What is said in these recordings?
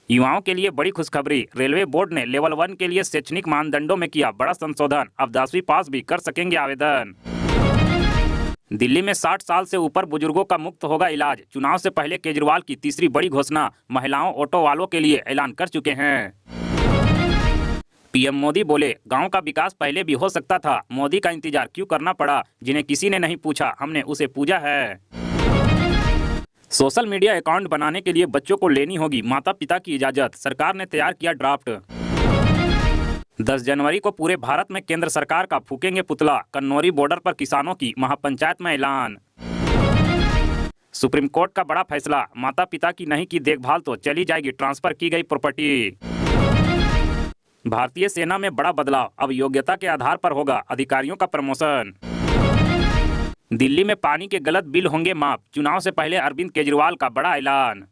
युवाओं के लिए बड़ी खुशखबरी। रेलवे बोर्ड ने लेवल 1 के लिए शैक्षणिक मानदंडों में किया बड़ा संशोधन। अब 10वीं पास भी कर सकेंगे आवेदन। दिल्ली में 60 साल से ऊपर बुजुर्गों का मुफ्त होगा इलाज। चुनाव से पहले केजरीवाल की तीसरी बड़ी घोषणा। महिलाओं ऑटो वालों के लिए ऐलान कर चुके हैं। पीएम मोदी बोले, गांव का विकास पहले भी हो सकता था। मोदी का इंतजार क्यों करना पड़ा? जिन्हें किसी ने नहीं पूछा, हमने उसे पूजा है। सोशल मीडिया अकाउंट बनाने के लिए बच्चों को लेनी होगी माता पिता की इजाजत। सरकार ने तैयार किया ड्राफ्ट। 10 जनवरी को पूरे भारत में केंद्र सरकार का फूकेंगे पुतला। कन्नौरी बॉर्डर पर किसानों की महापंचायत में ऐलान। सुप्रीम कोर्ट का बड़ा फैसला। माता पिता की नहीं की देखभाल तो चली जाएगी ट्रांसफर की गई प्रॉपर्टी। भारतीय सेना में बड़ा बदलाव। अब योग्यता के आधार पर होगा अधिकारियों का प्रमोशन। दिल्ली में पानी के गलत बिल होंगे माफ। चुनाव से पहले अरविंद केजरीवाल का बड़ा ऐलान।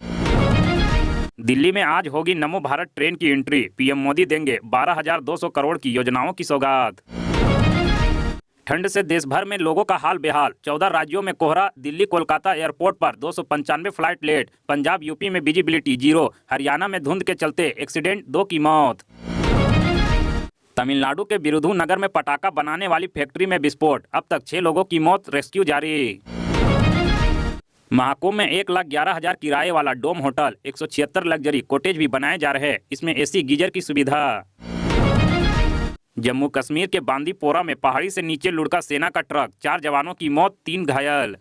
दिल्ली में आज होगी नमो भारत ट्रेन की एंट्री। पीएम मोदी देंगे 12,200 करोड़ की योजनाओं की सौगात। ठंड से देश भर में लोगों का हाल बेहाल। 14 राज्यों में कोहरा। दिल्ली कोलकाता एयरपोर्ट पर 295 फ्लाइट लेट। पंजाब यूपी में विजिबिलिटी 0। हरियाणा में धुंध के चलते एक्सीडेंट 2 की मौत। तमिलनाडु के विरुधुनगर में पटाखा बनाने वाली फैक्ट्री में विस्फोट। अब तक 6 लोगों की मौत, रेस्क्यू जारी। महाकुंभ में 1,11,000 किराए वाला डोम होटल। 176 लग्जरी कॉटेज भी बनाए जा रहे हैं। इसमें एसी गीजर की सुविधा। जम्मू कश्मीर के बांदीपोरा में पहाड़ी से नीचे लुढ़का सेना का ट्रक। 4 जवानों की मौत, 3 घायल।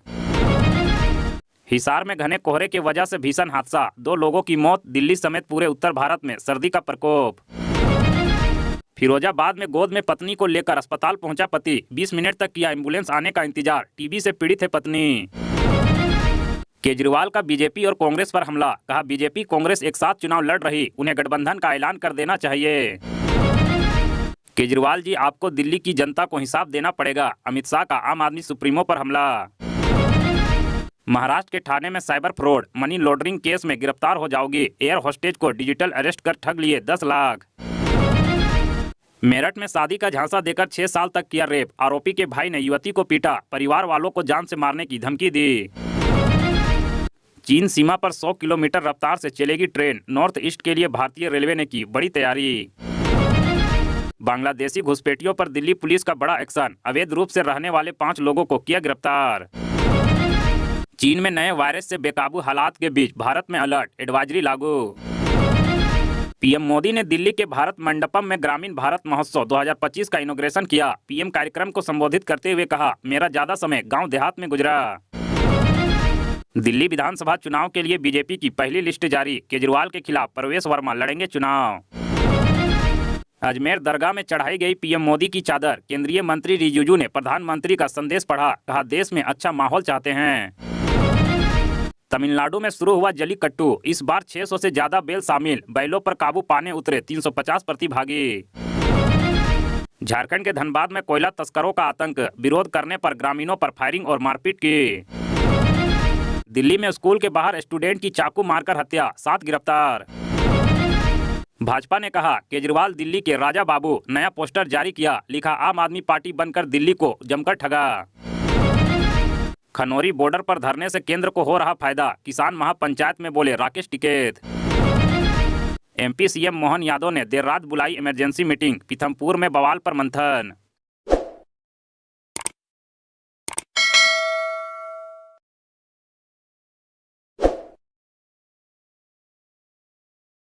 हिसार में घने कोहरे की वजह से भीषण हादसा। 2 लोगों की मौत। दिल्ली समेत पूरे उत्तर भारत में सर्दी का प्रकोप। फिरोजाबाद में गोद में पत्नी को लेकर अस्पताल पहुंचा पति। 20 मिनट तक किया एम्बुलेंस आने का इंतजार। टीबी से पीड़ित है पत्नी। केजरीवाल का बीजेपी और कांग्रेस पर हमला। कहा, बीजेपी कांग्रेस एक साथ चुनाव लड़ रही, उन्हें गठबंधन का ऐलान कर देना चाहिए। केजरीवाल जी, आपको दिल्ली की जनता को हिसाब देना पड़ेगा। अमित शाह का आम आदमी सुप्रीमो पर हमला। महाराष्ट्र के ठाणे में cyber fraud. Money laundering case में गिरफ्तार हो जाओगी। एयर होस्टेज को डिजिटल अरेस्ट कर ठग लिए 10 लाख। मेरठ में शादी का झांसा देकर 6 साल तक किया रेप। आरोपी के भाई ने युवती को पीटा। परिवार वालों को जान से मारने की धमकी दी। चीन सीमा पर 100 किलोमीटर रफ्तार से चलेगी ट्रेन। नॉर्थ ईस्ट के लिए भारतीय रेलवे ने की बड़ी तैयारी। बांग्लादेशी घुसपैठियों पर दिल्ली पुलिस का बड़ा एक्शन। अवैध रूप से रहने वाले 5 लोगों को किया गिरफ्तार। चीन में नए वायरस से बेकाबू हालात के बीच भारत में अलर्ट एडवाइजरी लागू। पीएम मोदी ने दिल्ली के भारत मंडपम में ग्रामीण भारत महोत्सव 2025 का इनॉग्रेशन किया। पीएम कार्यक्रम को संबोधित करते हुए कहा, मेरा ज्यादा समय गांव देहात में गुजरा। दिल्ली विधानसभा चुनाव के लिए बीजेपी की पहली लिस्ट जारी। केजरीवाल के खिलाफ प्रवेश वर्मा लड़ेंगे चुनाव। अजमेर दरगाह में चढ़ाई गई पीएम मोदी की चादर। केंद्रीय मंत्री रिजिजू ने प्रधानमंत्री का संदेश पढ़ा। कहा, देश में अच्छा माहौल चाहते हैं। तमिलनाडु में शुरू हुआ जलीकट्टू। इस बार 600 से ज्यादा बैल शामिल। बैलों पर काबू पाने उतरे 350 प्रतिभागी। झारखंड के धनबाद में कोयला तस्करों का आतंक। विरोध करने पर ग्रामीणों पर फायरिंग और मारपीट की। दिल्ली में स्कूल के बाहर स्टूडेंट की चाकू मारकर हत्या, 7 गिरफ्तार। भाजपा ने कहा, केजरीवाल दिल्ली के राजा बाबू। नया पोस्टर जारी किया। लिखा, आम आदमी पार्टी बनकर दिल्ली को जमकर ठगा। खनौरी बॉर्डर पर धरने से केंद्र को हो रहा फायदा। किसान महापंचायत में बोले राकेश टिकैत। एमपी सीएम मोहन यादव ने देर रात बुलाई इमरजेंसी मीटिंग। पीथमपुर में बवाल पर मंथन।